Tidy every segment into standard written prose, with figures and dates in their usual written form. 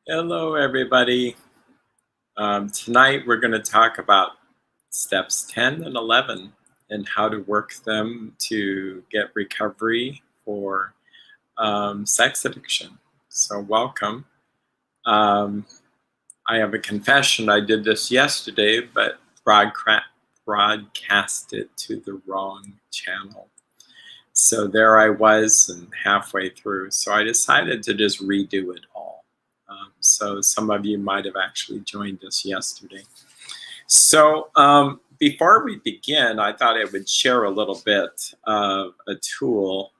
Hello, everybody. Tonight we're going to talk about steps 10 and 11 and how to work them to get recovery for sex addiction. So, welcome. Um, I have a confession. I did this yesterday, but broadcast it to the wrong channel. So there I was and halfway through. So I decided to just redo it all. So some of you might have actually joined us yesterday. So before we begin, I thought I would share a little bit of a tool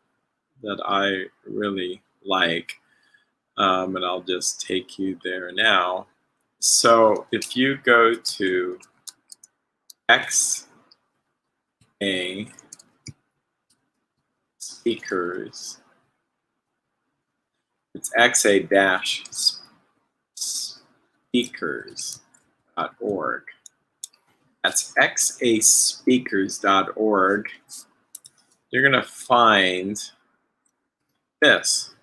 that I really like. And I'll just take you there now. So if you go to XA Speakers, it's XA-speakers.org. That's xaspeakers.org. You're going to find this.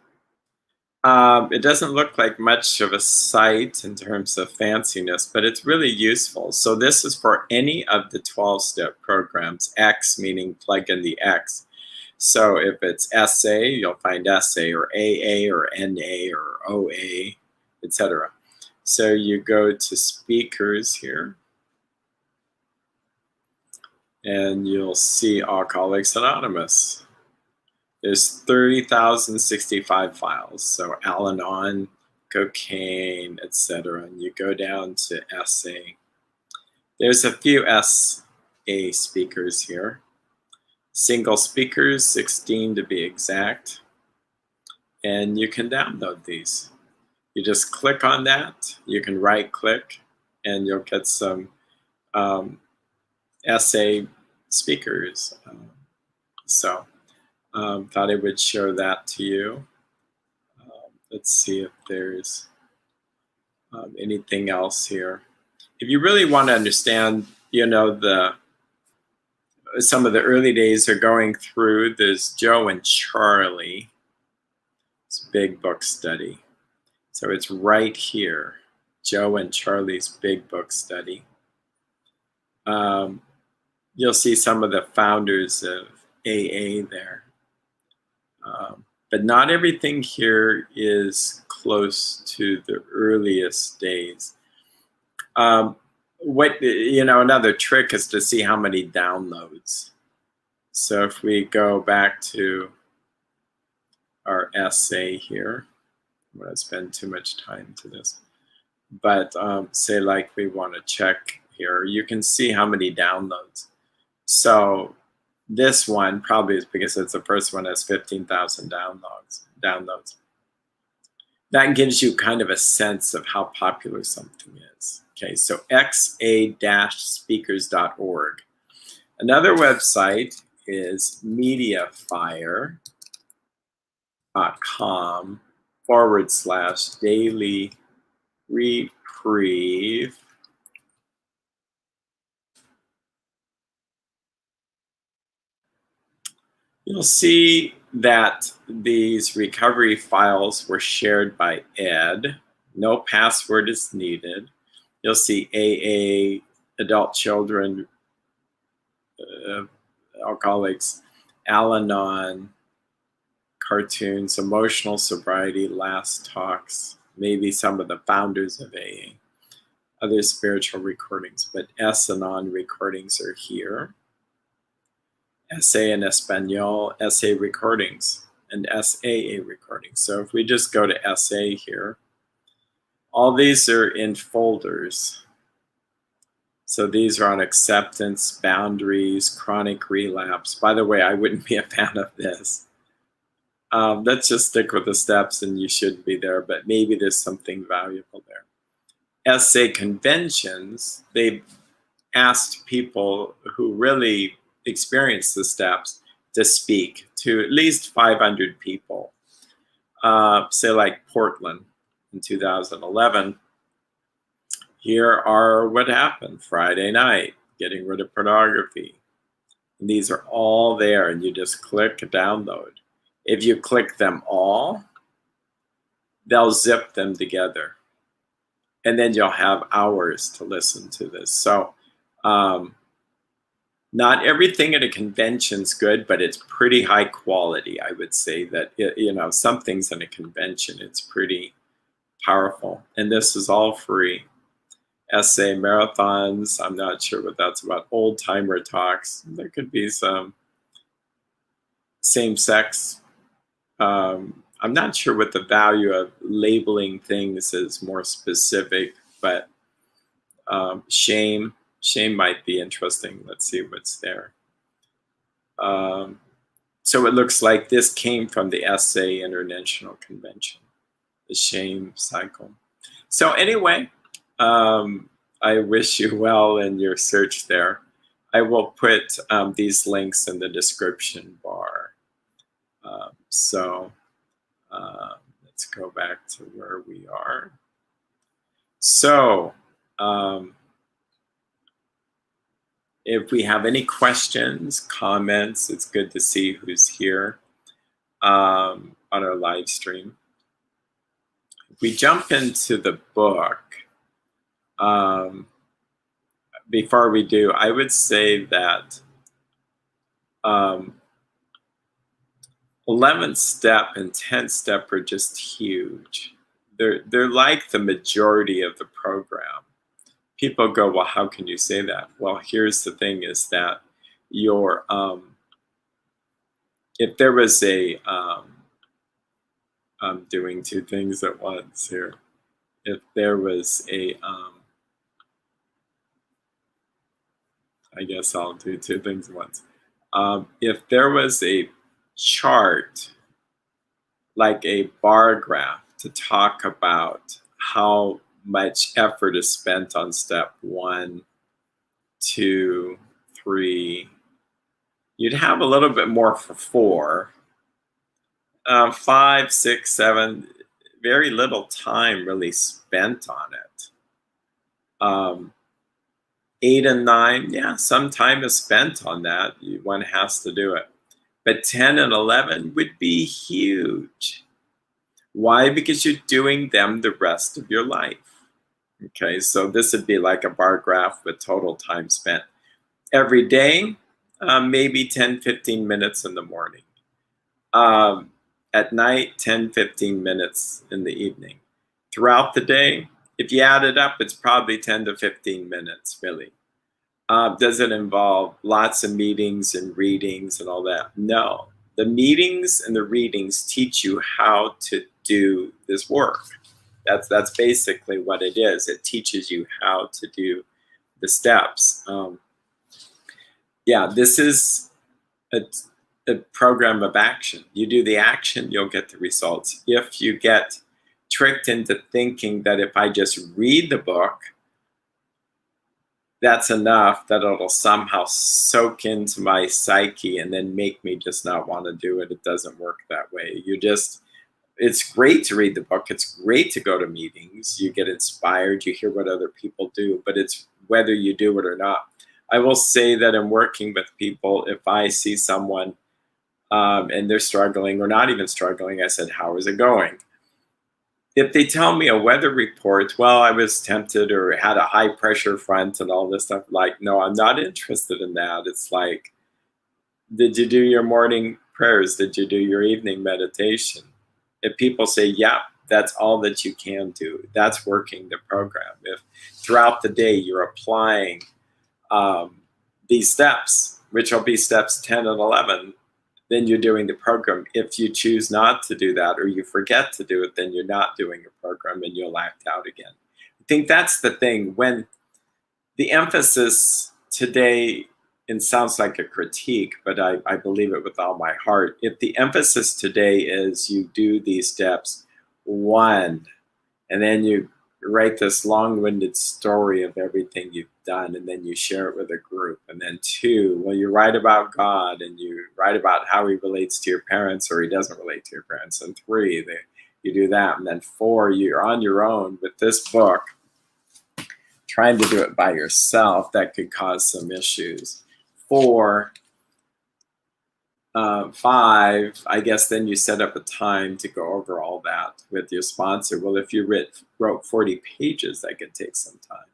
It doesn't look like much of a site in terms of fanciness, but it's really useful. So this is for any of the 12-step programs, X meaning plug in the X. So if it's SA, you'll find SA or AA or NA or OA, etc. So you go to speakers here, and you'll see Alcoholics Anonymous. There's 30,065 files. So Al-Anon, cocaine, etc. And you go down to SA. There's a few SA speakers here. Single speakers, 16 to be exact. And you can download these. You just click on that. You can right click and you'll get some SA speakers. Thought I would share that to you. Let's see if there's anything else here. If you really want to understand, some of the early days are going through, there's Joe and Charlie. It's a big book study. So it's right here, Joe and Charlie's big book study. You'll see some of the founders of AA there. But not everything here is close to the earliest days. Another trick is to see how many downloads. So if we go back to our essay here, I'm going to spend too much time to this, but say like we want to check here, you can see how many downloads. So this one probably is because it's the first one has 15,000 downloads. That gives you kind of a sense of how popular something is. Okay, so xa-speakers.org. Another website is mediafire.com/daily reprieve. You'll see that these recovery files were shared by Ed. No password is needed. You'll see AA, adult children, alcoholics, Al-Anon, cartoons, emotional sobriety, last talks, maybe some of the founders of AA, other spiritual recordings, but S-Anon recordings are here. SA in Espanol, SA recordings, and SAA recordings. So if we just go to SA here, all these are in folders. So these are on acceptance, boundaries, chronic relapse. By the way, I wouldn't be a fan of this. Let's just stick with the steps and you should be there, but maybe there's something valuable there. SA conventions, they've asked people who really experience the steps to speak to at least 500 people. Say like Portland in 2011. Here are what happened Friday night, getting rid of pornography. And these are all there and you just click download. If you click them all, they'll zip them together. and then you'll have hours to listen to this. So not everything at a convention's good, but it's pretty high quality. I would say that, some things in a convention, it's pretty powerful. And this is all free. Essay marathons, I'm not sure what that's about. Old timer talks, there could be some same-sex. I'm not sure what the value of labeling things is more specific, but shame might be interesting. Let's see what's there. So it looks like this came from the Essay International Convention, the shame cycle. So anyway, I wish you well in your search there. I will put these links in the description bar. Let's go back to where we are. So if we have any questions, comments, it's good to see who's here on our live stream. If we jump into the book, before we do, I would say that 11th step and 10th step are just huge. They're like the majority of the program. People go, well, how can you say that? Well, here's the thing is that your, if there was a, I'm doing two things at once here. If there was a, I guess I'll do two things at once. If there was a chart, like a bar graph, to talk about how much effort is spent on step 1, 2, 3, you'd have a little bit more for 4, 5, 6, 7, very little time really spent on it. 8 and 9, yeah, some time is spent on that. One has to do it. But 10 and 11 would be huge. Why? Because you're doing them the rest of your life. Okay, so this would be like a bar graph with total time spent. Every day, maybe 10, 15 minutes in the morning. At night, 10, 15 minutes in the evening. Throughout the day, if you add it up, it's probably 10 to 15 minutes, really. Does it involve lots of meetings and readings and all that? No. The meetings and the readings teach you how to do this work. That's basically what it is. It teaches you how to do the steps. Yeah, this is a program of action. You do the action, you'll get the results. If you get tricked into thinking that if I just read the book, that's enough, that it'll somehow soak into my psyche and then make me just not want to do it. It doesn't work that way. It's great to read the book. It's great to go to meetings. You get inspired, you hear what other people do, but it's whether you do it or not. I will say that in working with people, if I see someone and they're struggling or not even struggling, I said, how is it going? If they tell me a weather report, well, I was tempted or had a high pressure front and all this stuff, like, no, I'm not interested in that. It's like, did you do your morning prayers? Did you do your evening meditation? If people say, yeah, that's all that you can do, that's working the program. If throughout the day you're applying these steps, which will be steps 10 and 11, then you're doing the program. If you choose not to do that or you forget to do it, then you're not doing your program and you'll act out again. I think that's the thing. When the emphasis today, it sounds like a critique, but I believe it with all my heart. If the emphasis today is you do these steps, 1, and then you write this long-winded story of everything you've done, and then you share it with a group, and then 2, well, you write about God and you write about how he relates to your parents or he doesn't relate to your parents, and 3, you do that, and then 4, you're on your own with this book trying to do it by yourself. That could cause some issues. 4, 5, I guess then you set up a time to go over all that with your sponsor. Well, if you wrote 40 pages, that could take some time.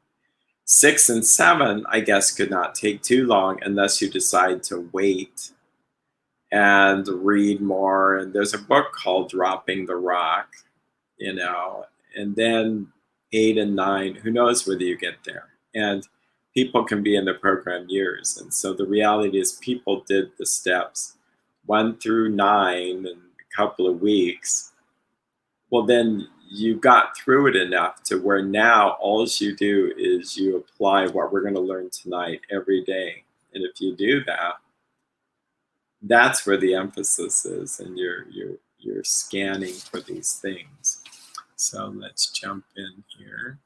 6 and 7, I guess, could not take too long unless you decide to wait and read more. And there's a book called Dropping the Rock, and then 8 and 9, who knows whether you get there. And people can be in the program years. And so the reality is people did the steps 1 through 9 in a couple of weeks. Well, then you got through it enough to where now all you do is you apply what we're going to learn tonight every day. And if you do that, that's where the emphasis is, and you're scanning for these things. So let's jump in here.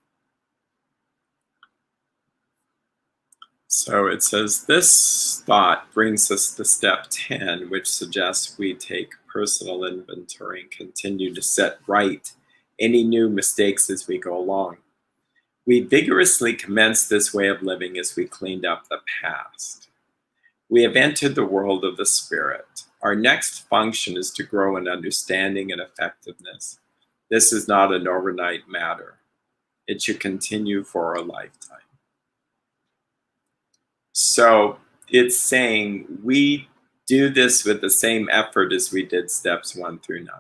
So it says, this thought brings us to step 10, which suggests we take personal inventory and continue to set right any new mistakes as we go along. We vigorously commenced this way of living as we cleaned up the past. We have entered the world of the spirit. Our next function is to grow in understanding and effectiveness. This is not an overnight matter. It should continue for a lifetime. So it's saying we do this with the same effort as we did steps 1 through 9.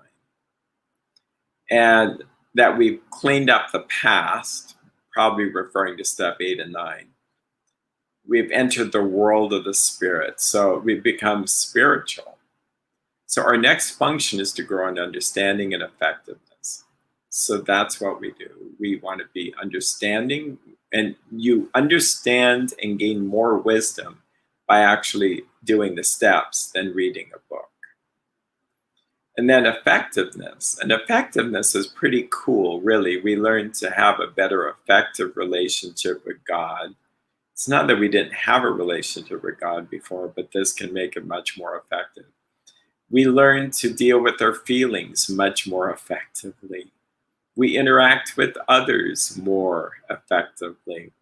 And that we've cleaned up the past, probably referring to step 8 and 9. We've entered the world of the spirit, so we've become spiritual. So our next function is to grow in understanding and effectiveness. So that's what we do. We want to be understanding, and you understand and gain more wisdom by actually doing the steps than reading a book. And then effectiveness. And effectiveness is pretty cool, really. We learn to have a better effective relationship with God. It's not that we didn't have a relationship with God before, but this can make it much more effective. We learn to deal with our feelings much more effectively. We interact with others more effectively.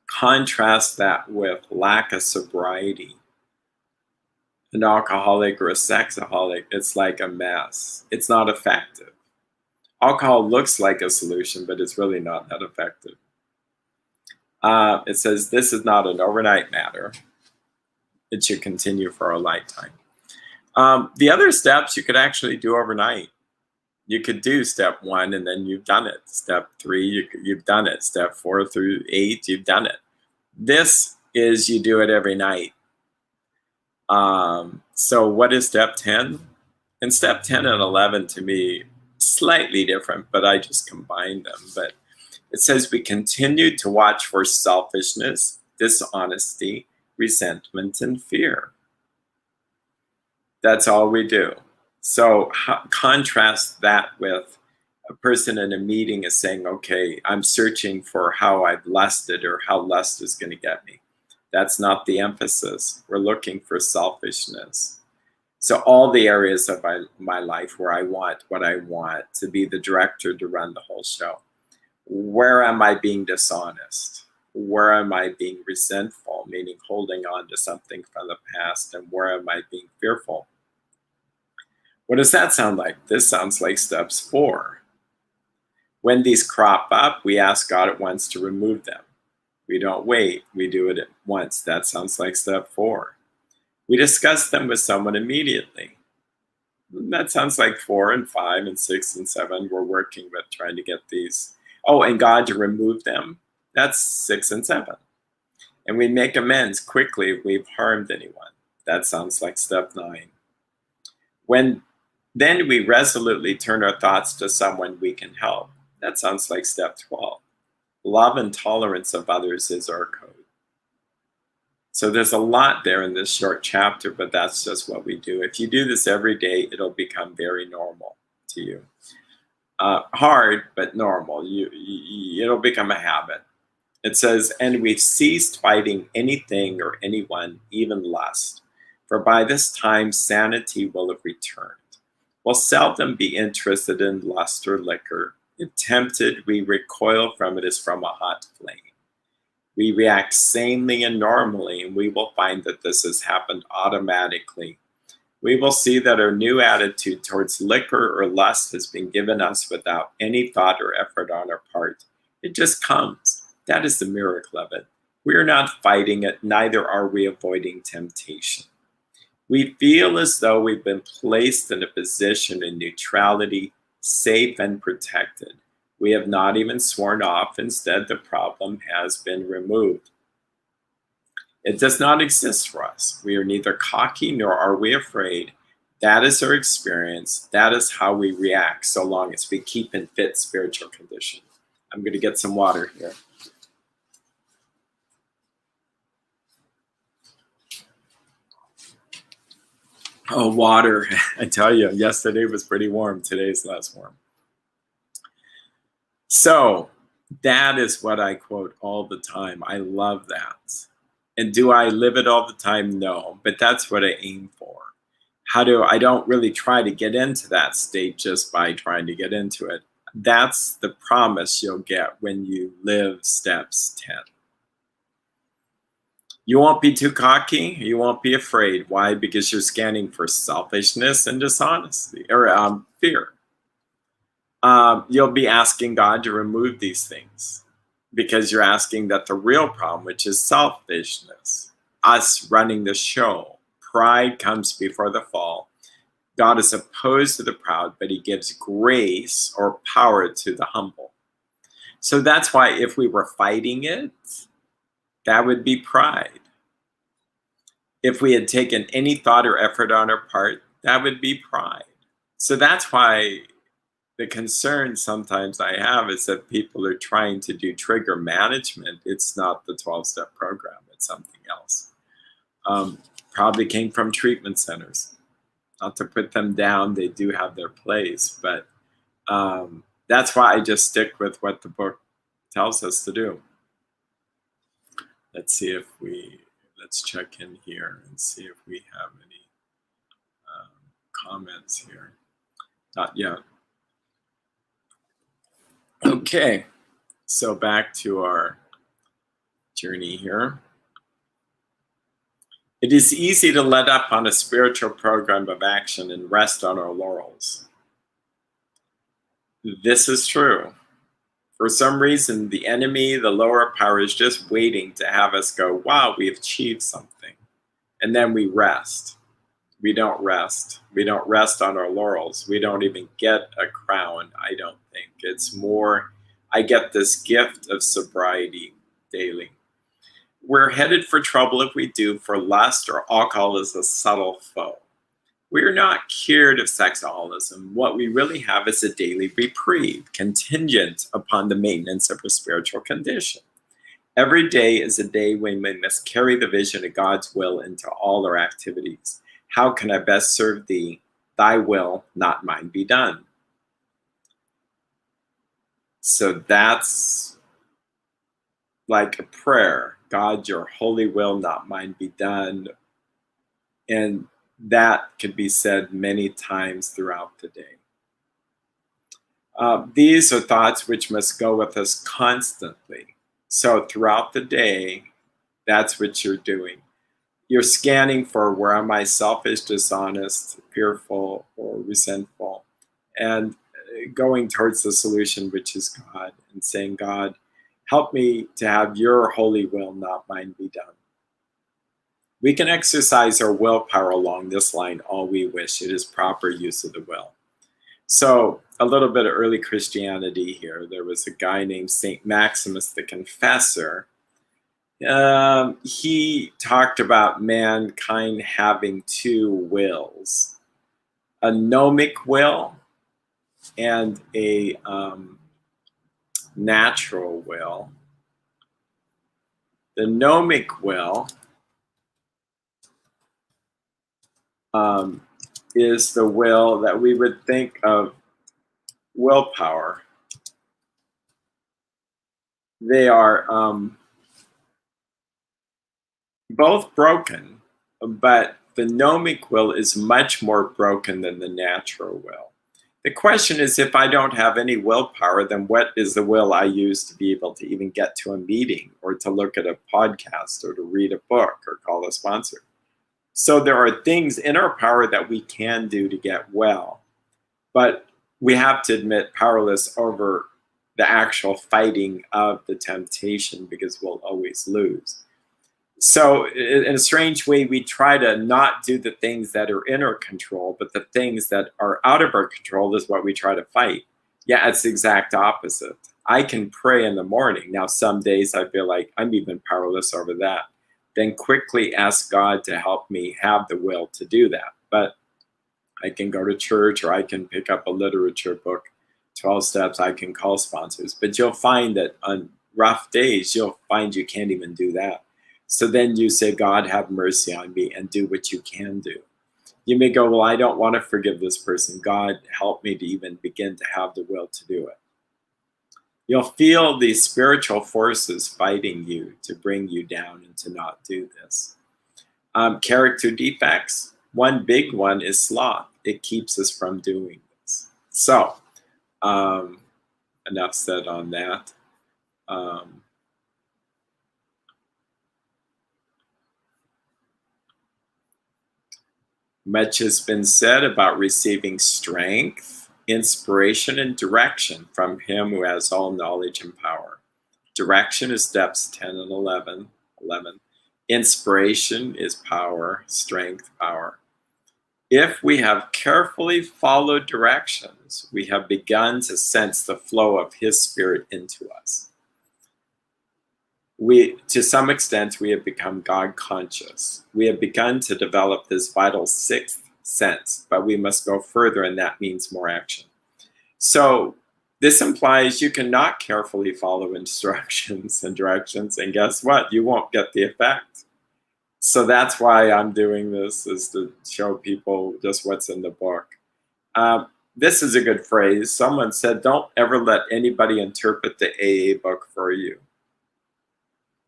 Contrast that with lack of sobriety. An alcoholic or a sexaholic, it's like a mess. It's not effective. Alcohol looks like a solution, but it's really not that effective. It says this is not an overnight matter. It should continue for a lifetime. The other steps you could actually do overnight. You could do step 1 and then you've done it. Step 3, you've done it. Step 4 through 8, you've done it. This is you do it every night. So what is step 10? And step 10 and 11 to me, slightly different, but I just combined them. But it says we continue to watch for selfishness, dishonesty, resentment, and fear. That's all we do. So contrast that with a person in a meeting is saying, okay, I'm searching for how I've lusted or how lust is going to get me. That's not the emphasis. We're looking for selfishness. So all the areas of my life where I want what I want, to be the director, to run the whole show. Where am I being dishonest? Where am I being resentful, meaning holding on to something from the past? And where am I being fearful? What does that sound like? This sounds like steps 4. When these crop up, we ask God at once to remove them. We don't wait, we do it at once. That sounds like step 4. We discuss them with someone immediately. That sounds like 4 and 5 and 6 and 7. We're working with trying to get these. Oh, and God to remove them. That's 6 and 7. And we make amends quickly if we've harmed anyone. That sounds like step 9. Then we resolutely turn our thoughts to someone we can help. That sounds like step 12. Love and tolerance of others is our code. So there's a lot there in this short chapter, but that's just what we do. If you do this every day, it'll become very normal to you. Hard, but normal. It'll become a habit. It says, and we've ceased fighting anything or anyone, even lust. For by this time, sanity will have returned. We'll seldom be interested in lust or liquor. If tempted, we recoil from it as from a hot flame. We react sanely and normally, and we will find that this has happened automatically. We will see that our new attitude towards liquor or lust has been given us without any thought or effort on our part. It just comes. That is the miracle of it. We are not fighting it, neither are we avoiding temptation. We feel as though we've been placed in a position of neutrality, safe and protected. We have not even sworn off. Instead, the problem has been removed. It does not exist for us. We are neither cocky nor are we afraid. That is our experience. That is how we react so long as we keep in fit spiritual condition. I'm going to get some water here. Oh, water. I tell you, yesterday was pretty warm. Today's less warm. So that is what I quote all the time. I love that. And do I live it all the time? No, but that's what I aim for. I don't really try to get into that state just by trying to get into it. That's the promise you'll get when you live steps 10. You won't be too cocky. You won't be afraid. Why? Because you're scanning for selfishness and dishonesty or fear. You'll be asking God to remove these things because you're asking that the real problem, which is selfishness, us running the show, pride comes before the fall. God is opposed to the proud, but he gives grace or power to the humble. So that's why if we were fighting it, that would be pride. If we had taken any thought or effort on our part, that would be pride. So that's why the concern sometimes I have is that people are trying to do trigger management. It's not the 12-step program. It's something else. Probably came from treatment centers. Not to put them down, they do have their place. But that's why I just stick with what the book tells us to do. Let's check in here and see if we have any comments here. Not yet. Okay, so back to our journey here. It is easy to let up on a spiritual program of action and rest on our laurels. This is true. For some reason, the enemy, the lower power, is just waiting to have us go, wow, we've achieved something. And then we rest. We don't rest. We don't rest on our laurels. We don't even get a crown, I don't think. It's more, I get this gift of sobriety daily. We're headed for trouble if we do, for lust or alcohol is a subtle foe. We're not cured of sexaholism. What we really have is a daily reprieve, contingent upon the maintenance of our spiritual condition. Every day is a day when we must carry the vision of God's will into all our activities. How can I best serve thee? Thy will, not mine, be done. So that's like a prayer. God, your holy will, not mine, be done. And that could be said many times throughout the day. These are thoughts which must go with us constantly. So throughout the day, that's what you're doing. You're scanning for where am I selfish, dishonest, fearful, or resentful, and going towards the solution, which is God, and saying, God, help me to have your holy will, not mine, be done. We can exercise our willpower along this line all we wish. It is proper use of the will. So a little bit of early Christianity here. There was a guy named St. Maximus the Confessor. He talked about mankind having two wills, a gnomic will and a natural will. The gnomic will is the will that we would think of willpower. They are both broken, but the gnomic will is much more broken than the natural will. The question is, if I don't have any willpower, then what is the will I use to be able to even get to a meeting or to look at a podcast or to read a book or call a sponsor? So there are things in our power that we can do to get well, but we have to admit powerless over the actual fighting of the temptation because we'll always lose. So in a strange way, we try to not do the things that are in our control, but the things that are out of our control is what we try to fight. Yeah, it's the exact opposite. I can pray in the morning. Now, some days I feel like I'm even powerless over that. Then quickly ask God to help me have the will to do that. But I can go to church, or I can pick up a literature book, 12 steps, I can call sponsors. But you'll find that on rough days, you'll find you can't even do that. So then you say, God, have mercy on me, and do what you can do. You may go, well, I don't want to forgive this person. God, help me to even begin to have the will to do it. You'll feel these spiritual forces fighting you to bring you down and to not do this. Character defects. One big one is sloth. It keeps us from doing this. So, enough said on that. Much has been said about receiving strength, inspiration, and direction from Him who has all knowledge and power. Direction is steps 10 and 11. Inspiration is power, strength, power. If we have carefully followed directions, we have begun to sense the flow of His Spirit into us. To some extent, we have become God conscious. We have begun to develop this vital sixth sense, but we must go further, and that means more action. So this implies you cannot carefully follow instructions and directions, and guess what? You won't get the effect. So that's why I'm doing this, is to show people just what's in the book. This is a good phrase. Someone said, don't ever let anybody interpret the AA book for you.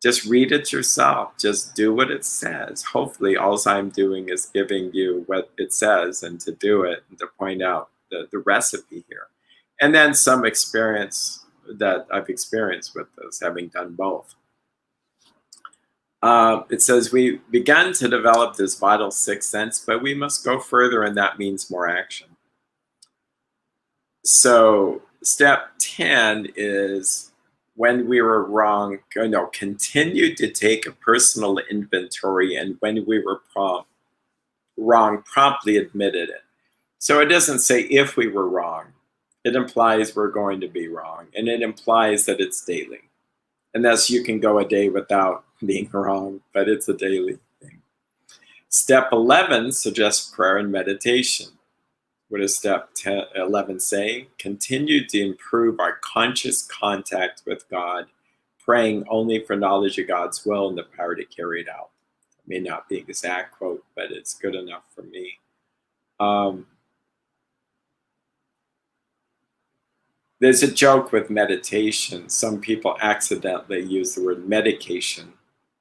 Just read it yourself. Just do what it says. Hopefully, all I'm doing is giving you what it says and to do it and to point out the recipe here. And then some experience that I've experienced with this, having done both. It says we began to develop this vital sixth sense, but we must go further, and that means more action. So step 10 is, when we were wrong, continue to take a personal inventory, and when we were wrong, promptly admitted it. So it doesn't say if we were wrong. It implies we're going to be wrong, and it implies that it's daily. And thus you can go a day without being wrong, but it's a daily thing. Step 11 suggests prayer and meditation. What does step 11 say? Continue to improve our conscious contact with God, praying only for knowledge of God's will and the power to carry it out. It may not be an exact quote, but it's good enough for me. There's a joke with meditation. Some people accidentally use the word medication,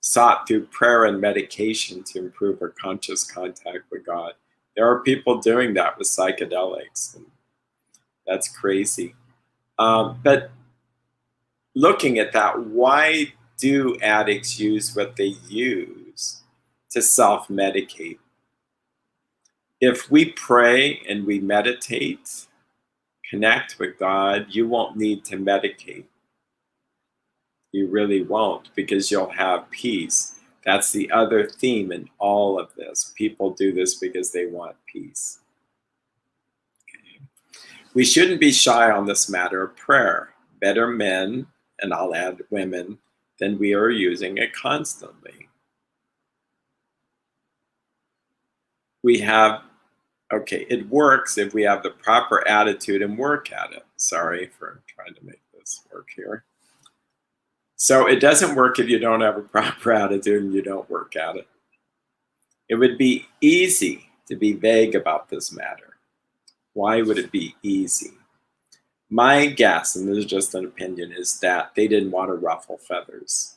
sought through prayer and medication to improve our conscious contact with God. There are people doing that with psychedelics, and that's crazy. But looking at that, why do addicts use what they use to self-medicate? If we pray and we meditate, connect with God, you won't need to medicate. You really won't, because you'll have peace. That's the other theme in all of this. People do this because they want peace. Okay. We shouldn't be shy on this matter of prayer. Better men, and I'll add women, than we are using it constantly. It works if we have the proper attitude and work at it. Sorry for trying to make this work here. So it doesn't work if you don't have a proper attitude and you don't work at it. It would be easy to be vague about this matter. Why would it be easy? My guess, and this is just an opinion, is that they didn't want to ruffle feathers.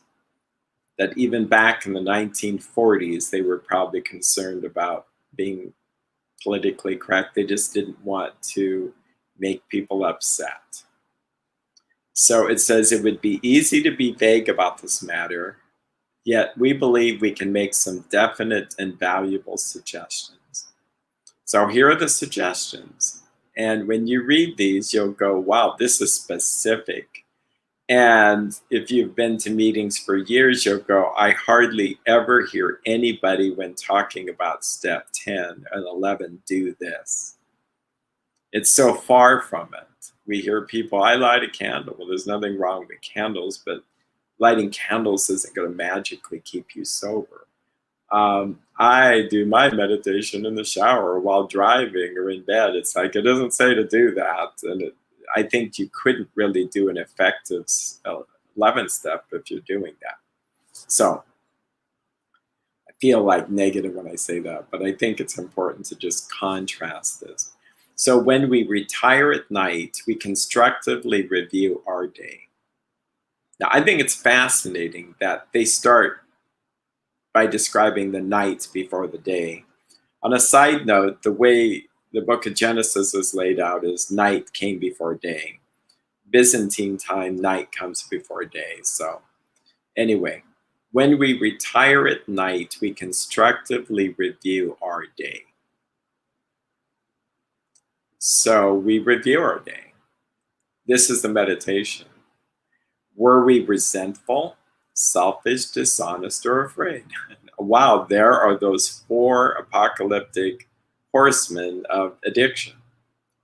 That even back in the 1940s, they were probably concerned about being politically correct. They just didn't want to make people upset. So it says it would be easy to be vague about this matter Yet we believe we can make some definite and valuable suggestions. So here are the suggestions. And when you read these, you'll go, wow, this is specific. And if you've been to meetings for years, you'll go, I hardly ever hear anybody when talking about step 10 and 11 do this. It's so far from it. We hear people, I light a candle. Well, there's nothing wrong with candles, but lighting candles isn't going to magically keep you sober. I do my meditation in the shower while driving or in bed. It's like, it doesn't say to do that. And I think you couldn't really do an effective 11th step if you're doing that. So I feel like negative when I say that, but I think it's important to just contrast this. So when we retire at night, we constructively review our day. Now, I think it's fascinating that they start by describing the night before the day. On a side note, the way the book of Genesis is laid out is night came before day. Byzantine time, night comes before day. So anyway, when we retire at night, we constructively review our day. So we review our day. This is the meditation. Were we resentful, selfish, dishonest, or afraid? Wow, there are those 4 apocalyptic horsemen of addiction.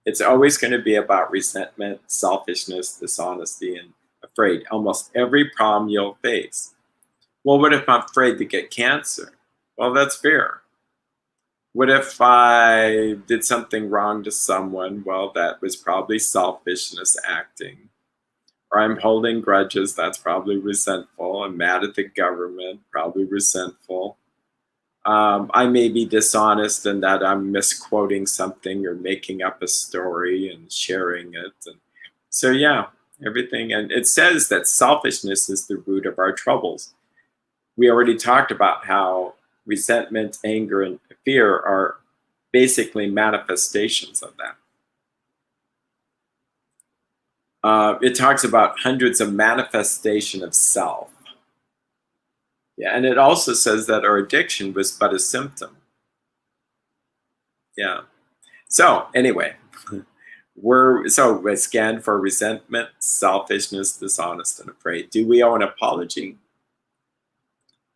It's always going to be about resentment, selfishness, dishonesty, and afraid. Almost every problem you'll face. Well, what if I'm afraid to get cancer? Well, that's fear. What if I did something wrong to someone? Well, that was probably selfishness acting. Or I'm holding grudges, that's probably resentful. I'm mad at the government, probably resentful. I may be dishonest in that I'm misquoting something or making up a story and sharing it. And so, yeah, everything. And it says that selfishness is the root of our troubles. We already talked about how resentment, anger, and fear are basically manifestations of that. It talks about hundreds of manifestation of self. Yeah, and it also says that our addiction was but a symptom. Yeah. So anyway, we scan for resentment, selfishness, dishonest, and afraid. Do we owe an apology?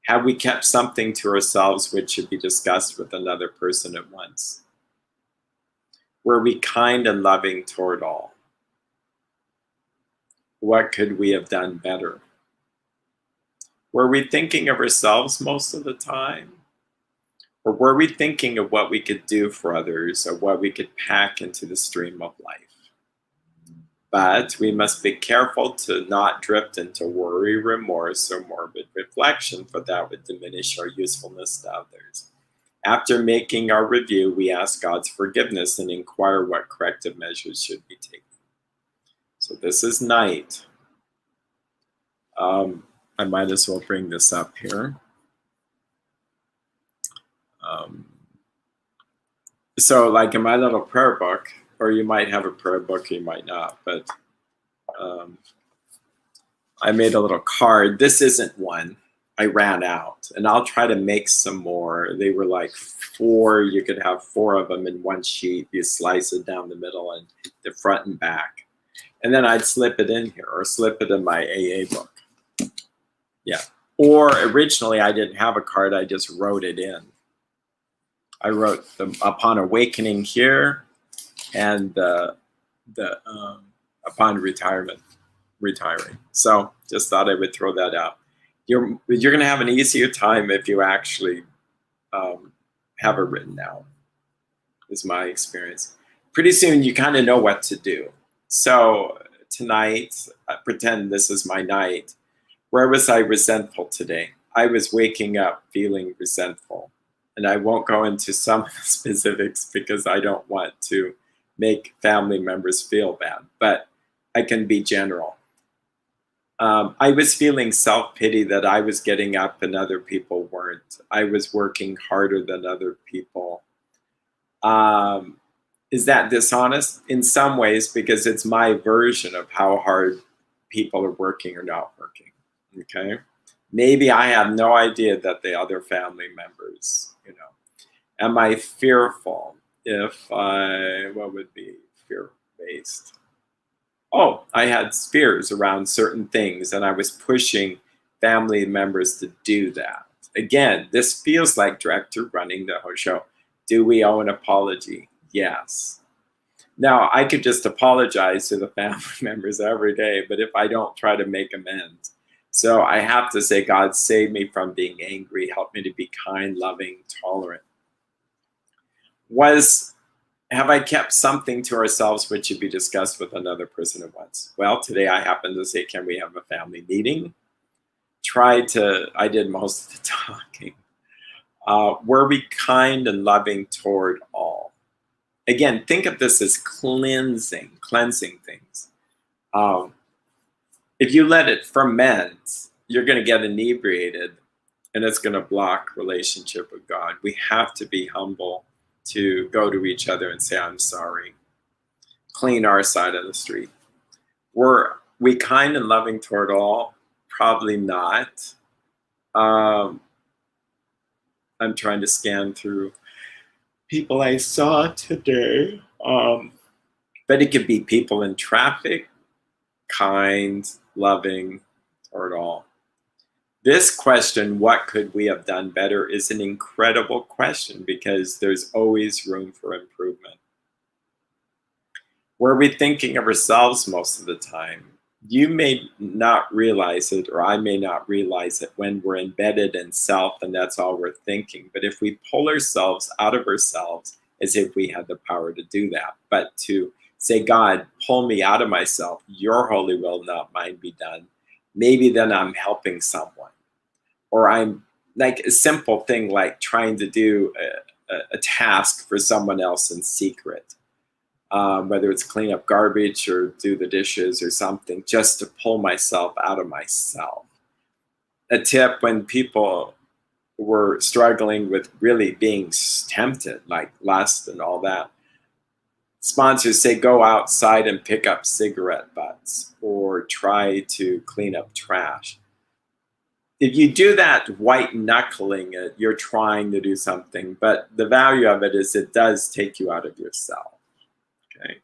Have we kept something to ourselves which should be discussed with another person at once? Were we kind and loving toward all? What could we have done better? Were we thinking of ourselves most of the time? Or were we thinking of what we could do for others or what we could pack into the stream of life? But we must be careful to not drift into worry, remorse, or morbid reflection, for that would diminish our usefulness to others. After making our review, we ask God's forgiveness and inquire what corrective measures should be taken. So this is night. I might as well bring this up here. So like in my little prayer book, or you might have a prayer book, or you might not, but I made a little card. This isn't one. I ran out, and I'll try to make some more. They were like 4. You could have 4 of them in one sheet. You slice it down the middle and the front and back. And then I'd slip it in here or slip it in my AA book. Yeah. Or originally I didn't have a card. I just wrote it in. I wrote the upon awakening here and the upon retiring. So just thought I would throw that out. You're going to have an easier time if you actually have it written out, is my experience. Pretty soon you kind of know what to do. So tonight, I pretend this is my night. Where was I resentful today? I was waking up feeling resentful. And I won't go into some specifics because I don't want to make family members feel bad, but I can be general. I was feeling self-pity that I was getting up and other people weren't. I was working harder than other people. Is that dishonest? In some ways, because it's my version of how hard people are working or not working. Okay. Maybe I have no idea that the other family members, am I fearful? If I, what would be fear based? Oh, I had fears around certain things and I was pushing family members to do that. Again, this feels like director running the whole show. Do we owe an apology? Yes. Now, I could just apologize to the family members every day, but if I don't try to make amends, so I have to say, God, save me from being angry. Help me to be kind, loving, tolerant. Have I kept something to ourselves which should be discussed with another person at once? Well, today I happened to say, can we have a family meeting? I did most of the talking. Were we kind and loving toward all? Again, think of this as cleansing things. If you let it ferment, you're going to get inebriated and it's going to block relationship with God. We have to be humble to go to each other and say, I'm sorry. Clean our side of the street. Were we kind and loving toward all? Probably not. I'm trying to scan through people I saw today. But it could be people in traffic, kind, loving toward all. This question, what could we have done better, is an incredible question because there's always room for improvement. Were we thinking of ourselves most of the time? You may not realize it, or I may not realize it when we're embedded in self and that's all we're thinking. But if we pull ourselves out of ourselves, as if we had the power to do that, but to say, God, pull me out of myself, your holy will, not mine, be done. Maybe then I'm helping someone. Or I'm like a simple thing like trying to do a task for someone else in secret, whether it's clean up garbage or do the dishes or something, just to pull myself out of myself. A tip when people were struggling with really being tempted, like lust and all that, sponsors say go outside and pick up cigarette butts or try to clean up trash. If you do that white knuckling it, you're trying to do something, but the value of it is it does take you out of yourself. Okay.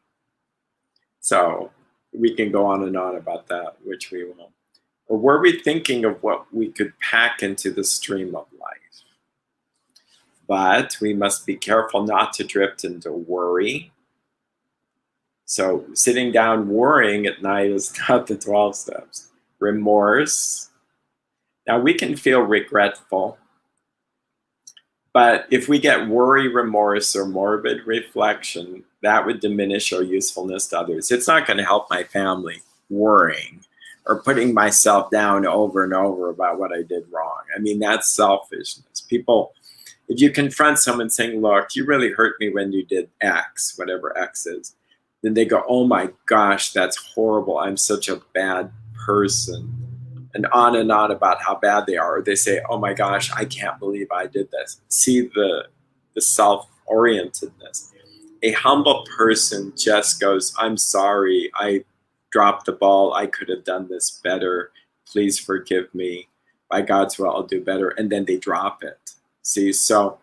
So we can go on and on about that, which we won't. Or were we thinking of what we could pack into the stream of life? But we must be careful not to drift into worry. So sitting down worrying at night is not the 12 steps. Remorse. Now, we can feel regretful, but if we get worry, remorse, or morbid reflection, that would diminish our usefulness to others. It's not going to help my family worrying or putting myself down over and over about what I did wrong. I mean, that's selfishness. People, if you confront someone saying, look, you really hurt me when you did X, whatever X is, then they go, oh my gosh, that's horrible. I'm such a bad person. And on about how bad they are. Or they say, oh my gosh, I can't believe I did this. See the self-orientedness. A humble person just goes, I'm sorry, I dropped the ball. I could have done this better. Please forgive me. By God's will, I'll do better. And then they drop it. See, so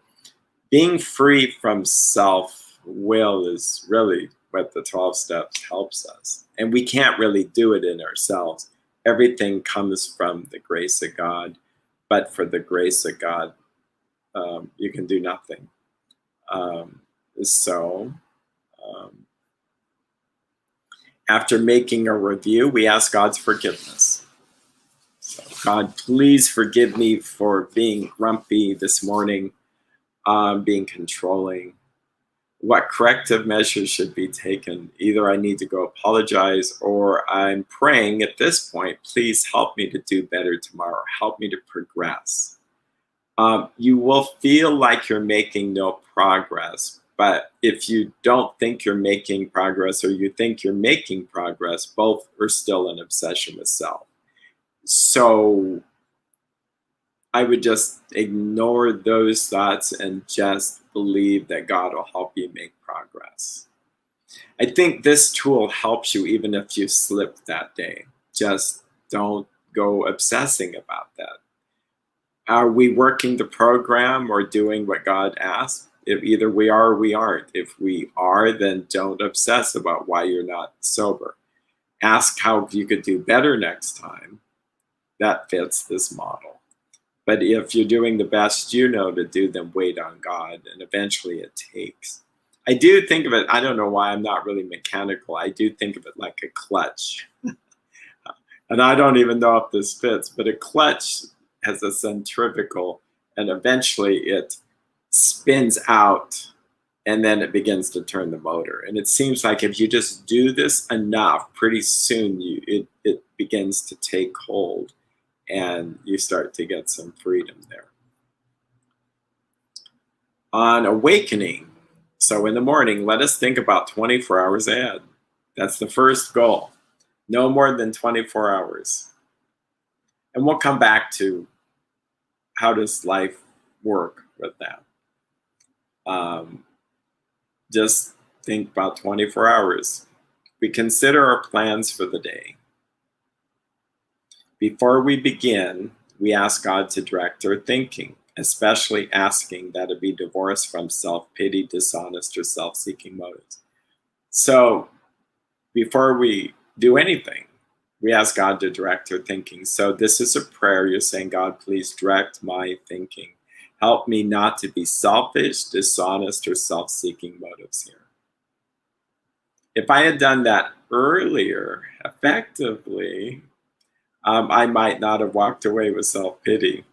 being free from self-will is really what the 12 steps helps us. And we can't really do it in ourselves. Everything comes from the grace of God, but for the grace of God, you can do nothing. After making a review, we ask God's forgiveness. So, God, please forgive me for being grumpy this morning, being controlling. What corrective measures should be taken? Either I need to go apologize or I'm praying at this point, please help me to do better tomorrow. Help me to progress. You will feel like you're making no progress, but if you don't think you're making progress or you think you're making progress, both are still an obsession with self. So I would just ignore those thoughts and just believe that God will help you make progress. I think this tool helps you even if you slip that day. Just don't go obsessing about that. Are we working the program or doing what God asked? If either we are or we aren't. If we are, then don't obsess about why you're not sober. Ask how you could do better next time. That fits this model. But if you're doing the best you know to do, then wait on God, and eventually it takes. I do think of it, I don't know why I'm not really mechanical. I do think of it like a clutch. And I don't even know if this fits, but a clutch has a centrifugal, and eventually it spins out, and then it begins to turn the motor. And it seems like if you just do this enough, pretty soon it begins to take hold, and you start to get some freedom there. On awakening, so in the morning, let us think about 24 hours ahead. That's the first goal. No more than 24 hours. And we'll come back to how does life work with that. Just think about 24 hours. We consider our plans for the day. Before we begin, we ask God to direct our thinking, especially asking that it be divorced from self-pity, dishonest, or self-seeking motives. So before we do anything, we ask God to direct our thinking. So this is a prayer. You're saying, God, please direct my thinking. Help me not to be selfish, dishonest, or self-seeking motives here. If I had done that earlier, effectively, I might not have walked away with self-pity.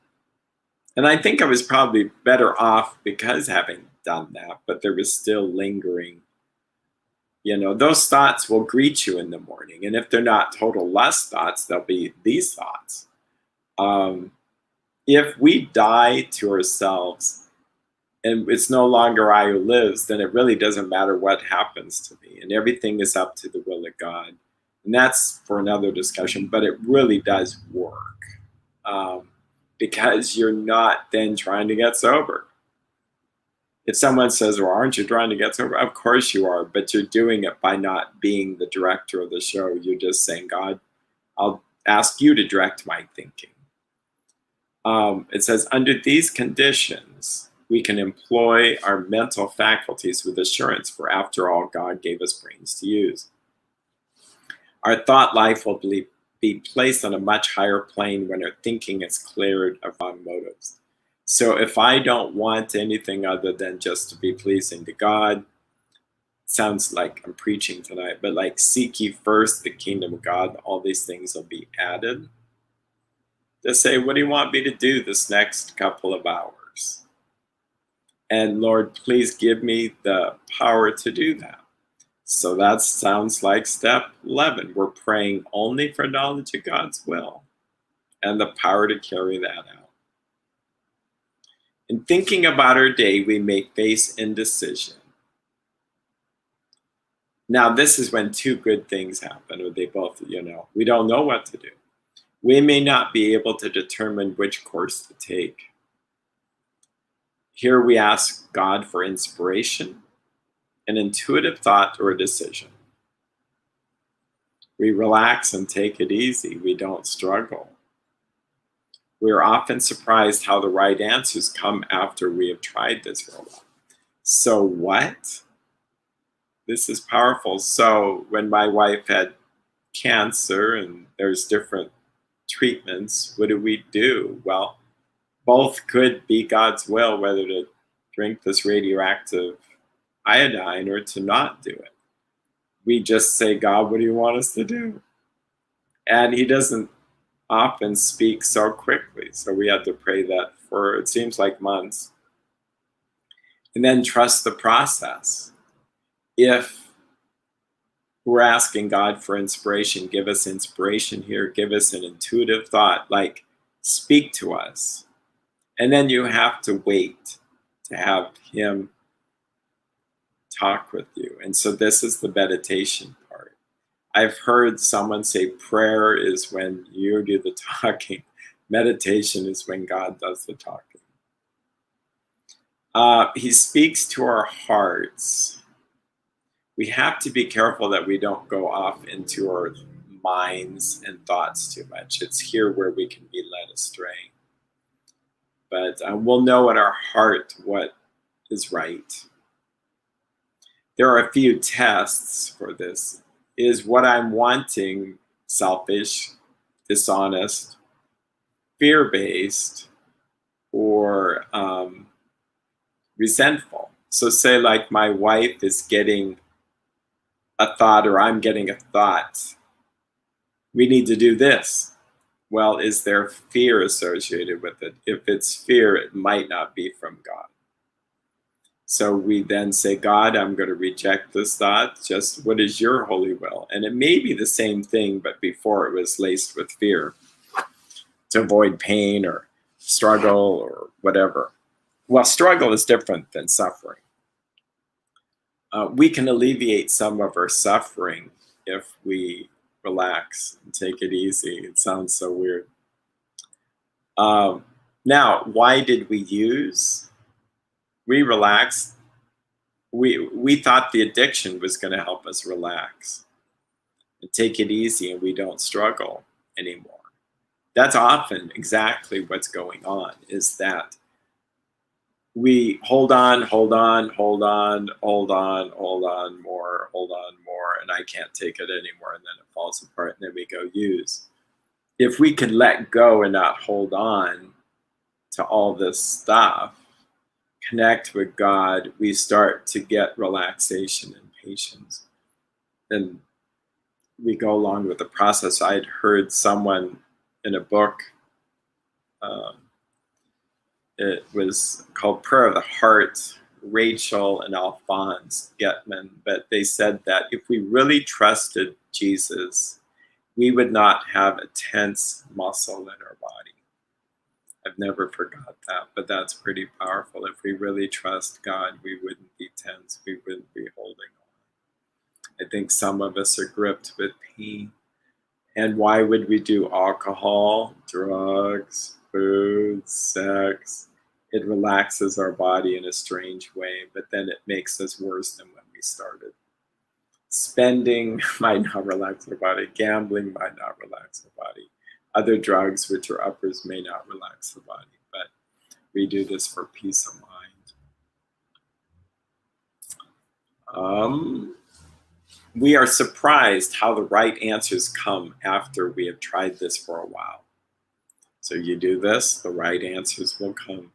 And I think I was probably better off because having done that, but there was still lingering. Those thoughts will greet you in the morning. And if they're not total lust thoughts, they'll be these thoughts. If we die to ourselves and it's no longer I who lives, then it really doesn't matter what happens to me. And everything is up to the will of God. And that's for another discussion, but it really does work. Because you're not then trying to get sober. If someone says, well, aren't you trying to get sober? Of course you are, but you're doing it by not being the director of the show. You're just saying, God, I'll ask you to direct my thinking. It says, under these conditions, we can employ our mental faculties with assurance, for after all, God gave us brains to use. Our thought life will be placed on a much higher plane when our thinking is cleared of wrong motives. So if I don't want anything other than just to be pleasing to God, sounds like I'm preaching tonight, but like seek ye first the kingdom of God, all these things will be added. Just say, what do you want me to do this next couple of hours? And Lord, please give me the power to do that. So that sounds like step 11. We're praying only for knowledge of God's will and the power to carry that out. In thinking about our day, we may face indecision. Now, this is when two good things happen, or they both, we don't know what to do. We may not be able to determine which course to take. Here we ask God for inspiration, an intuitive thought, or a decision. We relax and take it easy. We don't struggle. We are often surprised how the right answers come after we have tried this for a while. So what? This is powerful. So when my wife had cancer and there's different treatments, what do we do? Well, both could be God's will, whether to drink this radioactive iodine or to not do it. We just say, God, what do you want us to do? And he doesn't often speak so quickly. So we had to pray that for, it seems like months. And then trust the process. If we're asking God for inspiration, give us inspiration here, give us an intuitive thought, like speak to us. And then you have to wait to have him talk with you. And so this is the meditation part. I've heard someone say prayer is when you do the talking. Meditation is when God does the talking. He speaks to our hearts. We have to be careful that we don't go off into our minds and thoughts too much. It's here where we can be led astray. but we'll know in our heart what is right. There are a few tests for this. Is what I'm wanting selfish, dishonest, fear-based, or resentful? So say like my wife is getting a thought or I'm getting a thought. We need to do this. Well, is there fear associated with it? If it's fear, it might not be from God. So we then say, God, I'm going to reject this thought. Just what is your holy will? And it may be the same thing, but before it was laced with fear to avoid pain or struggle or whatever. Well, struggle is different than suffering. We can alleviate some of our suffering if we relax and take it easy. It sounds so weird. Now, why did we use? We relaxed. We thought the addiction was going to help us relax and take it easy, and we don't struggle anymore. That's often exactly what's going on, is that we hold on more, and I can't take it anymore, and then it falls apart, and then we go use. If we could let go and not hold on to all this stuff, connect with God, we start to get relaxation and patience. And we go along with the process. I'd heard someone in a book, it was called Prayer of the Heart, Rachel and Alphonse Getman, but they said that if we really trusted Jesus, we would not have a tense muscle in our body. I've never forgot that, but that's pretty powerful. If we really trust God, we wouldn't be tense, we wouldn't be holding on. I think some of us are gripped with pain. And why would we do alcohol, drugs, food, sex? It relaxes our body in a strange way, but then it makes us worse than when we started. Spending might not relax our body. Gambling might not relax our body. Other drugs, which are uppers, may not relax the body, but we do this for peace of mind. We are surprised how the right answers come after we have tried this for a while. So you do this, the right answers will come.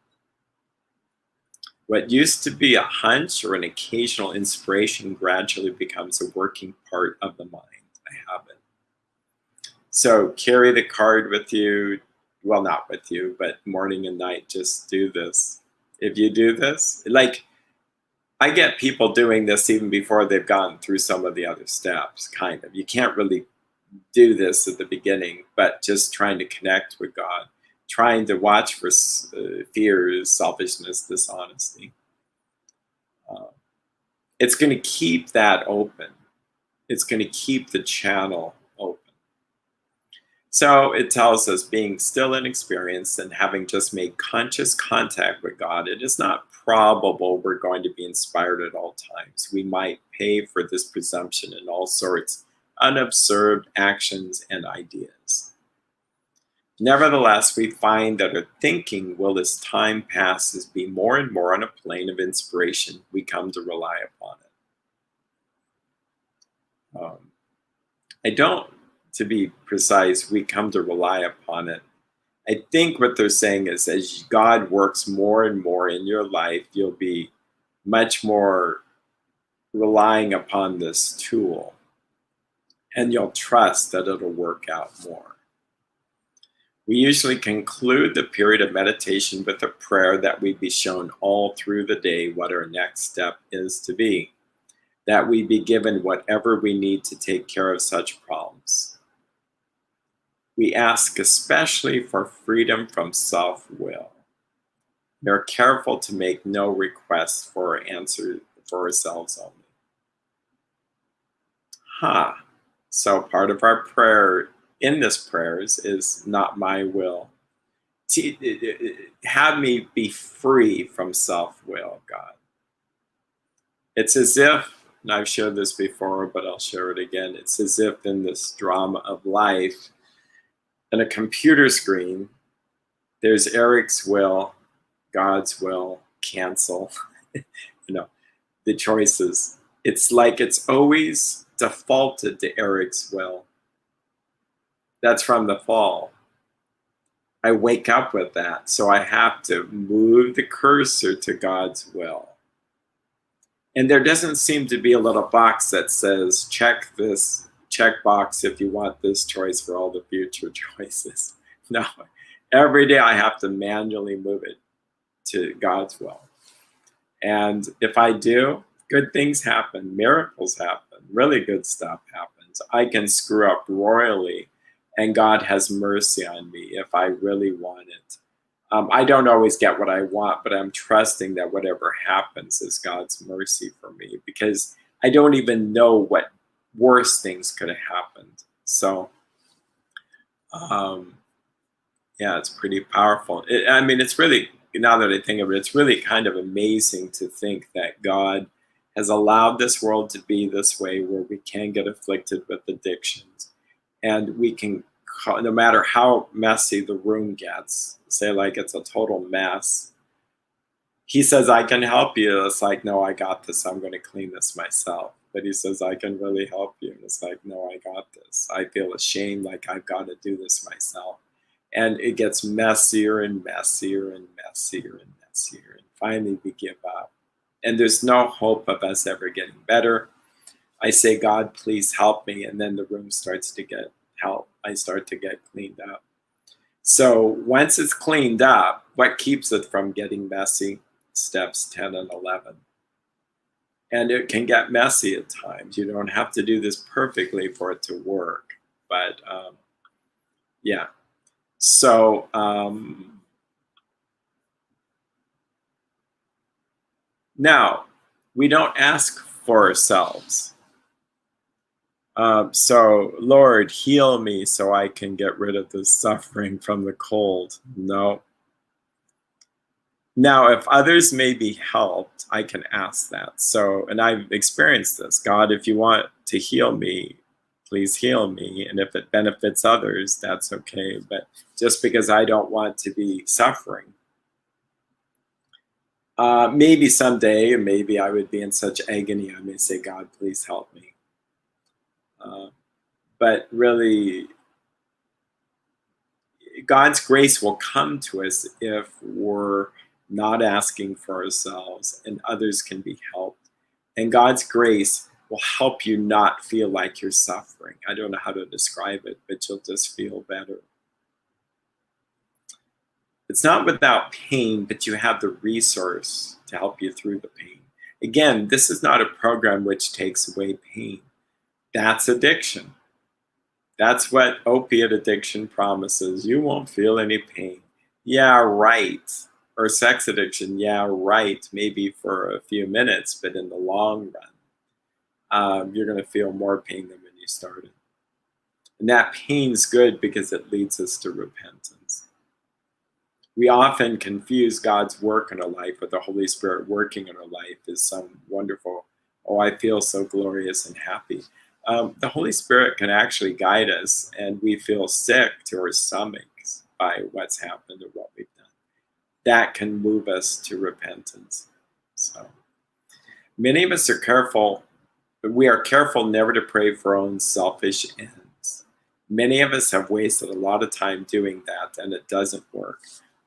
What used to be a hunch or an occasional inspiration gradually becomes a working part of the mind, a habit. So carry the card with you, well, not with you, but morning and night, just do this. If you do this, like, I get people doing this even before they've gone through some of the other steps, kind of. You can't really do this at the beginning, but just trying to connect with God, trying to watch for fears, selfishness, dishonesty. It's going to keep that open. It's going to keep the channel open. So it tells us being still inexperienced and having just made conscious contact with God, it is not probable we're going to be inspired at all times. We might pay for this presumption in all sorts unobserved actions and ideas. Nevertheless, we find that our thinking will, as time passes, be more and more on a plane of inspiration. We come to rely upon it. I don't, to be precise, we come to rely upon it. I think what they're saying is as God works more and more in your life, you'll be much more relying upon this tool, and you'll trust that it'll work out more. We usually conclude the period of meditation with a prayer that we be shown all through the day what our next step is to be, that we be given whatever we need to take care of such problems. We ask especially for freedom from self-will. We are careful to make no requests for our answer for ourselves only. So part of our prayer in this prayers is not my will. Have me be free from self-will, God. It's as if, and I've shared this before, but I'll share it again. It's as if in this drama of life, on a computer screen, there's Eric's will God's will cancel, you know, the choices. It's like it's always defaulted to Eric's will. That's from the fall. I wake up with that, so I have to move the cursor to God's will. And there doesn't seem to be a little box that says, check this checkbox if you want this choice for all the future choices. No, every day I have to manually move it to God's will. And if I do, good things happen, miracles happen, really good stuff happens. I can screw up royally, and God has mercy on me if I really want it. I don't always get what I want, but I'm trusting that whatever happens is God's mercy for me, because I don't even know what worse things could have happened. So, yeah, it's pretty powerful. It's really, now that I think of it, it's really kind of amazing to think that God has allowed this world to be this way, where we can get afflicted with addictions, and we can, no matter how messy the room gets, say like it's a total mess, he says, I can help you. It's like, no, I got this. I'm going to clean this myself. But he says, I can really help you. And it's like, no, I got this. I feel ashamed, like I've got to do this myself. And it gets messier and messier and messier and messier. And finally we give up. And there's no hope of us ever getting better. I say, God, please help me. And then the room starts to get help. I start to get cleaned up. So once it's cleaned up, what keeps it from getting messy? Steps 10 and 11. And it can get messy at times. You don't have to do this perfectly for it to work. But yeah. So now, we don't ask for ourselves. So, Lord, heal me so I can get rid of the suffering from the cold. No. Now, if others may be helped, I can ask that. So, and I've experienced this. God, if you want to heal me, please heal me. And if it benefits others, that's okay. But just because I don't want to be suffering, maybe someday, maybe I would be in such agony, I may say, God, please help me. But really, God's grace will come to us if we're not asking for ourselves, and others can be helped. And God's grace will help you not feel like you're suffering. I don't know how to describe it, but you'll just feel better. It's not without pain, but you have the resource to help you through the pain. Again, this is not a program which takes away pain. That's addiction. That's what opiate addiction promises. You won't feel any pain. Yeah, right. Or sex addiction, yeah, right, maybe for a few minutes, but in the long run, you're going to feel more pain than when you started. And that pain's good because it leads us to repentance. We often confuse God's work in our life with the Holy Spirit working in our life as some wonderful, oh, I feel so glorious and happy. The Holy Spirit can actually guide us, and we feel sick to our stomachs by what's happened or what we've done. That can move us to repentance. So many of us are careful. We are careful never to pray for our own selfish ends. Many of us have wasted a lot of time doing that, and it doesn't work.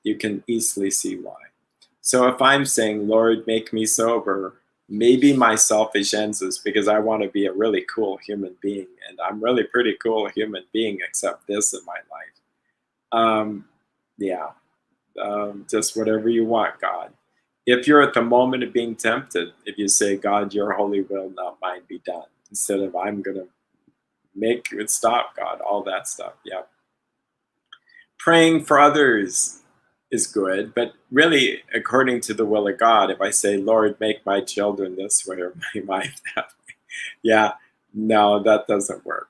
You can easily see why. So if I'm saying, Lord, make me sober, maybe my selfish ends is because I want to be a really cool human being, and I'm really pretty cool human being except this in my life. Just whatever you want, God. If you're at the moment of being tempted, if you say, God, your holy will, not mine, be done, instead of I'm going to make it stop, God, all that stuff. Yeah. Praying for others is good, but really, according to the will of God, if I say, Lord, make my children this way or my wife that way, yeah, no, that doesn't work.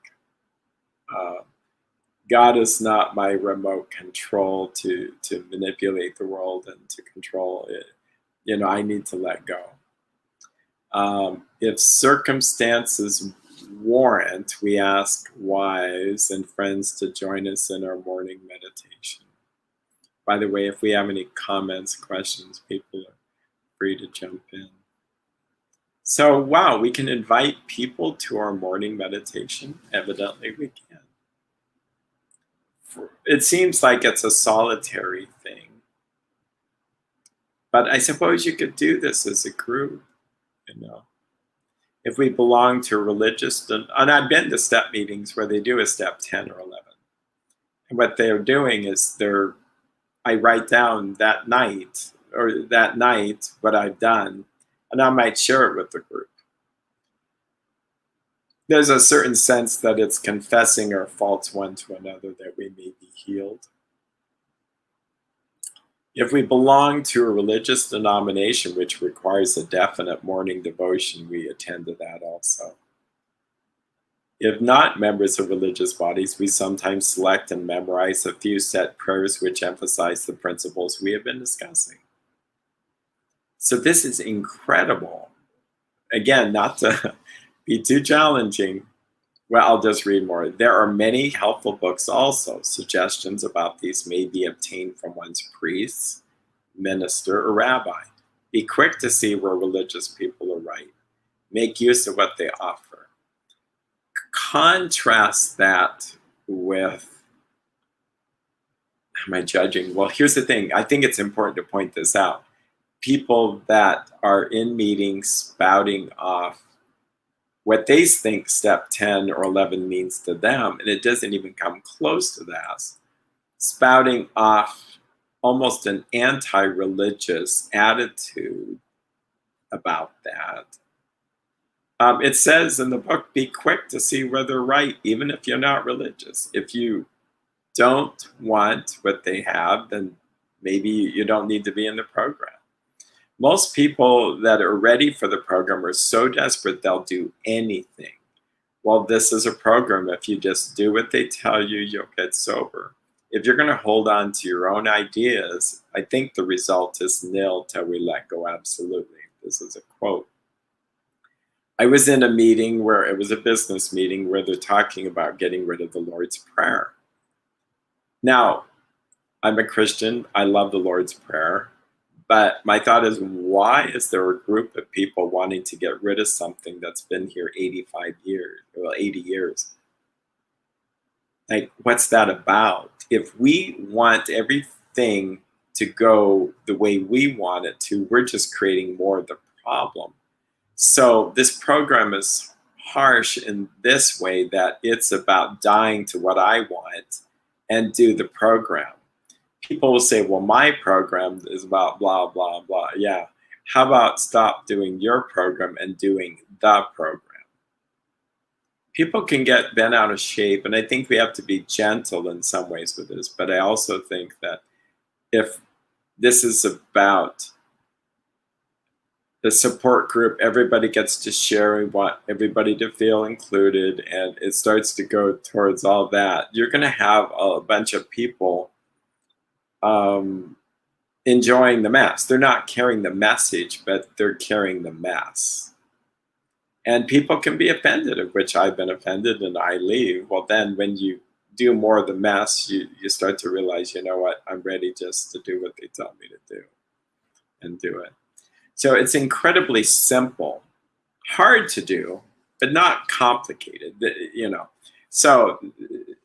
God is not my remote control to manipulate the world and to control it. I need to let go. If circumstances warrant, we ask wives and friends to join us in our morning meditation. By the way, if we have any comments, questions, people are free to jump in. So, wow, we can invite people to our morning meditation. Evidently, we can. It seems like it's a solitary thing, but I suppose you could do this as a group, you know. If we belong to a religious, and I've been to step meetings where they do a step 10 or 11. And what they're doing is I write down that night what I've done, and I might share it with the group. There's a certain sense that it's confessing our faults one to another that we may be healed. If we belong to a religious denomination which requires a definite morning devotion, we attend to that also. If not members of religious bodies, we sometimes select and memorize a few set prayers which emphasize the principles we have been discussing. So this is incredible. Again, not to be too challenging. Well, I'll just read more. There are many helpful books also. Suggestions about these may be obtained from one's priest, minister, or rabbi. Be quick to see where religious people are right. Make use of what they offer. Contrast that with, am I judging? Well, here's the thing. I think it's important to point this out. People that are in meetings spouting off what they think step 10 or 11 means to them, and it doesn't even come close to that. Spouting off almost an anti-religious attitude about that. It says in the book, be quick to see where they're right, even if you're not religious. If you don't want what they have, then maybe you don't need to be in the program. Most people that are ready for the program are so desperate they'll do anything. Well, this is a program. If you just do what they tell you, you'll get sober. If you're going to hold on to your own ideas, I think the result is nil till we let go absolutely. This is a quote. I was in a meeting where it was a business meeting where they're talking about getting rid of the Lord's Prayer. Now, I'm a Christian. I love the Lord's Prayer. But my thought is, why is there a group of people wanting to get rid of something that's been here 85 years, well, 80 years? Like, what's that about? If we want everything to go the way we want it to, we're just creating more of the problem. So this program is harsh in this way that it's about dying to what I want and do the program. People will say, well, my program is about blah, blah, blah. Yeah. How about stop doing your program and doing the program? People can get bent out of shape, and I think we have to be gentle in some ways with this. But I also think that if this is about the support group, everybody gets to share, we want everybody to feel included, and it starts to go towards all that, you're going to have a bunch of people enjoying the mess. They're not carrying the message, but they're carrying the mess. And people can be offended, of which I've been offended, and I leave. Well, then when you do more of the mess, you start to realize, you know what, I'm ready just to do what they tell me to do and do it. So it's incredibly simple, hard to do, but not complicated, you know. So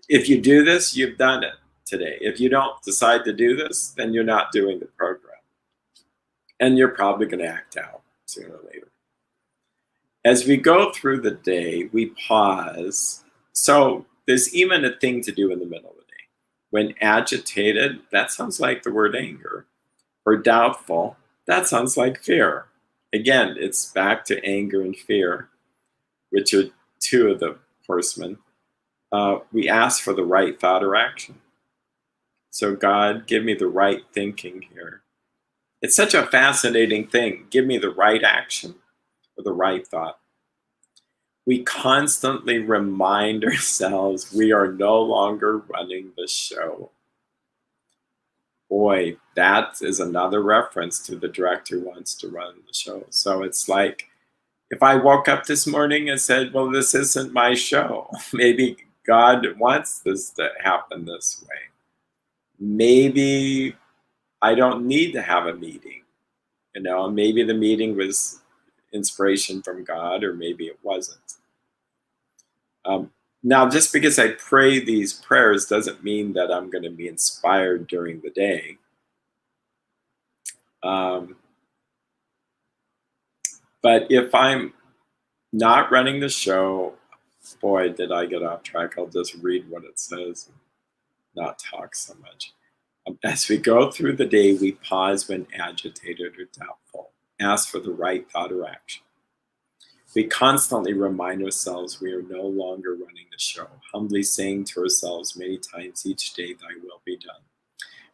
if you do this, you've done it today. If you don't decide to do this, then you're not doing the program. And you're probably going to act out sooner or later. As we go through the day, we pause. So there's even a thing to do in the middle of the day. When agitated, that sounds like the word anger. Or doubtful, that sounds like fear. Again, it's back to anger and fear, which are two of the horsemen. We ask for the right thought or action. So God, give me the right thinking here. It's such a fascinating thing. Give me the right action or the right thought. We constantly remind ourselves we are no longer running the show. Boy, that is another reference to the director who wants to run the show. So it's like, if I woke up this morning and said, well, this isn't my show. Maybe God wants this to happen this way. Maybe I don't need to have a meeting. Maybe the meeting was inspiration from God, or maybe it wasn't. Now, just because I pray these prayers doesn't mean that I'm going to be inspired during the day. But if I'm not running the show, boy, did I get off track. I'll just read what it says, not talk so much. As we go through the day, we pause when agitated or doubtful. Ask for the right thought or action. We constantly remind ourselves we are no longer running the show, humbly saying to ourselves many times each day, "Thy will be done."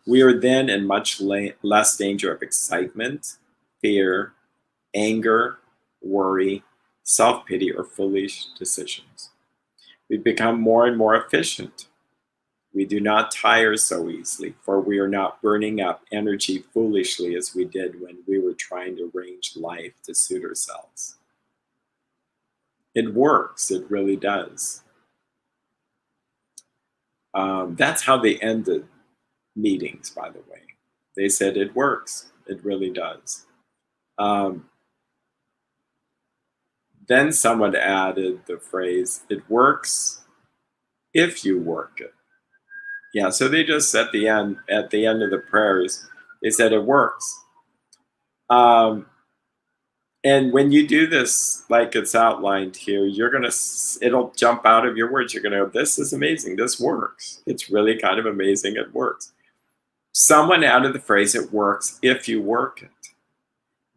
We are then in much less danger of excitement, fear, anger, worry, self-pity, or foolish decisions. We become more and more efficient. We do not tire so easily, for we are not burning up energy foolishly as we did when we were trying to arrange life to suit ourselves. It works, it really does. That's how they ended meetings, by the way. They said it works, it really does. Then someone added the phrase, "It works if you work it." Yeah, so they just at the end of the prayers, they said it works. And when you do this, like it's outlined here, it'll jump out of your words. You're gonna go, "This is amazing. This works. It's really kind of amazing. It works." Someone added the phrase, "It works if you work it."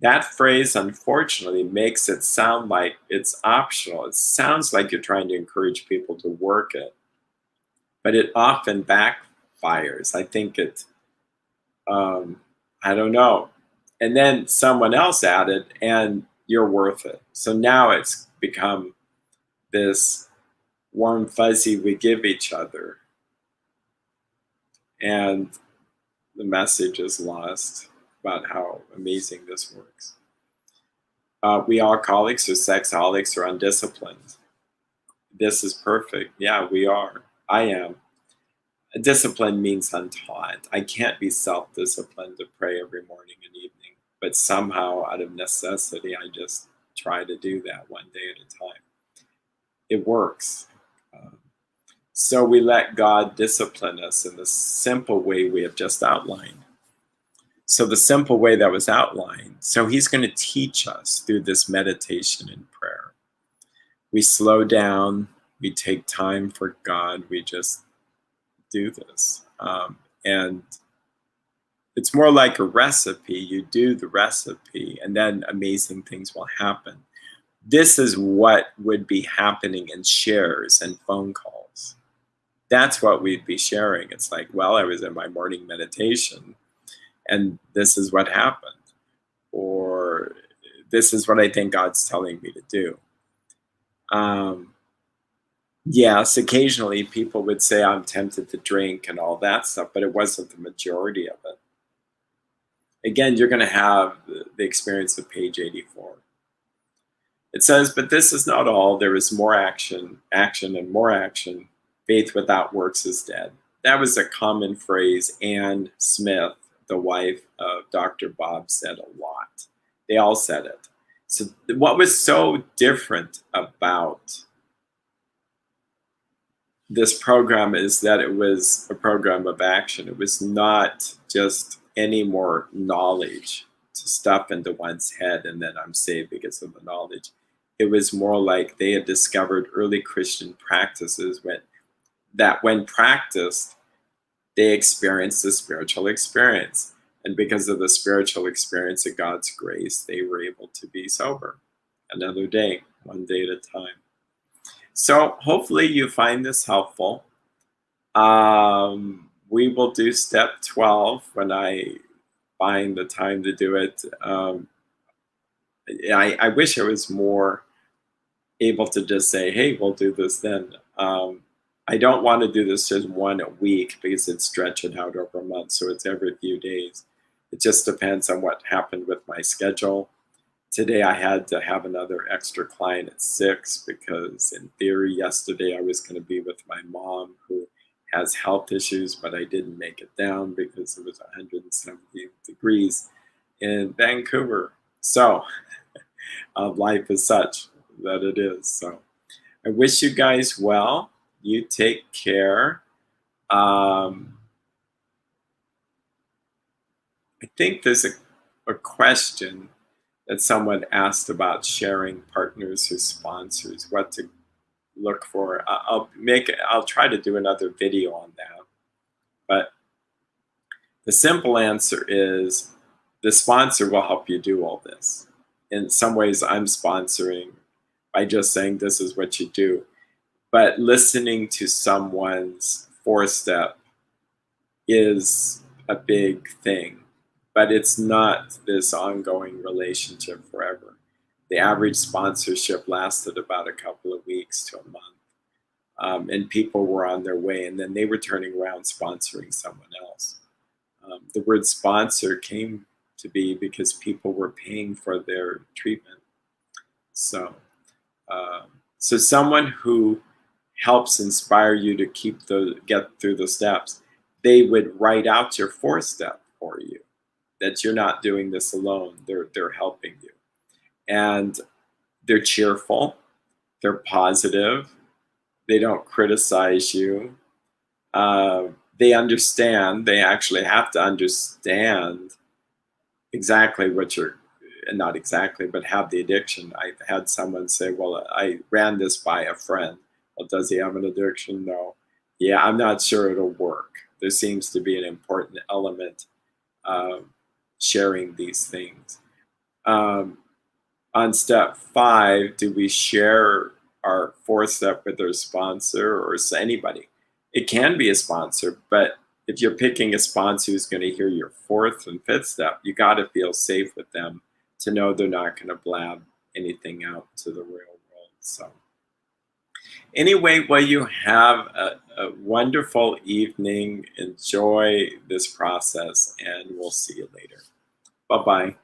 That phrase, unfortunately, makes it sound like it's optional. It sounds like you're trying to encourage people to work it, but it often backfires. I think I don't know. And then someone else added, "And you're worth it." So now it's become this warm fuzzy we give each other, and the message is lost about how amazing this works. We alcoholics or sexaholics are undisciplined. This is perfect. Yeah, we are. I am. Discipline means untaught. I can't be self-disciplined to pray every morning and evening, but somehow out of necessity, I just try to do that one day at a time. It works. So we let God discipline us in the simple way we have just outlined. So the simple way that was outlined, so he's going to teach us through this meditation and prayer. We slow down, we take time for God, we just do this. And it's more like a recipe. You do the recipe, and then amazing things will happen. This is what would be happening in shares and phone calls. That's what we'd be sharing. It's like, well, I was in my morning meditation, and this is what happened. Or this is what I think God's telling me to do. Yes, occasionally people would say I'm tempted to drink and all that stuff, but it wasn't the majority of it. Again, you're going to have the experience of page 84. It says, "But this is not all. There is more action, action, and more action. Faith without works is dead." That was a common phrase Anne Smith, the wife of Dr. Bob, said a lot. They all said it. So what was so different about this program is that it was a program of action. It was not just any more knowledge to stuff into one's head and then I'm saved because of the knowledge. It was more like they had discovered early Christian practices when practiced, they experienced the spiritual experience. And because of the spiritual experience of God's grace, they were able to be sober another day, one day at a time. So hopefully you find this helpful. We will do step 12 when I find the time to do it. I wish I was more able to just say, "Hey, we'll do this then." I don't want to do this just one a week because it's stretching out over a month, so it's every few days. It just depends on what happened with my schedule. Today I had to have another extra client at 6 because in theory yesterday I was going to be with my mom who has health issues, but I didn't make it down because it was 170 degrees in Vancouver. So life is such that it is. So I wish you guys well. You take care. I think there's a question that someone asked about sharing partners or sponsors, what to look for. I'll try to do another video on that. But the simple answer is the sponsor will help you do all this. In some ways, I'm sponsoring by just saying this is what you do. But listening to someone's 4-step is a big thing. But it's not this ongoing relationship forever. The average sponsorship lasted about a couple of weeks to a month. And people were on their way, and then they were turning around sponsoring someone else. The word sponsor came to be because people were paying for their treatment. So, so someone who helps inspire you to get through the steps, they would write out your 4-step for you. That you're not doing this alone. They're helping you, and they're cheerful. They're positive. They don't criticize you. They understand. They actually have to understand exactly what you're, not exactly, but have the addiction. I had someone say, well, I ran this by a friend. Well, does he have an addiction? No. Yeah, I'm not sure it'll work. There seems to be an important element sharing these things. On step 5, do we share our 4-step with our sponsor or anybody? It can be a sponsor, but if you're picking a sponsor who's going to hear your 4th and 5th step, you got to feel safe with them to know they're not going to blab anything out to the real world. So anyway, well, you have a wonderful evening. Enjoy this process, and we'll see you later. Bye-bye.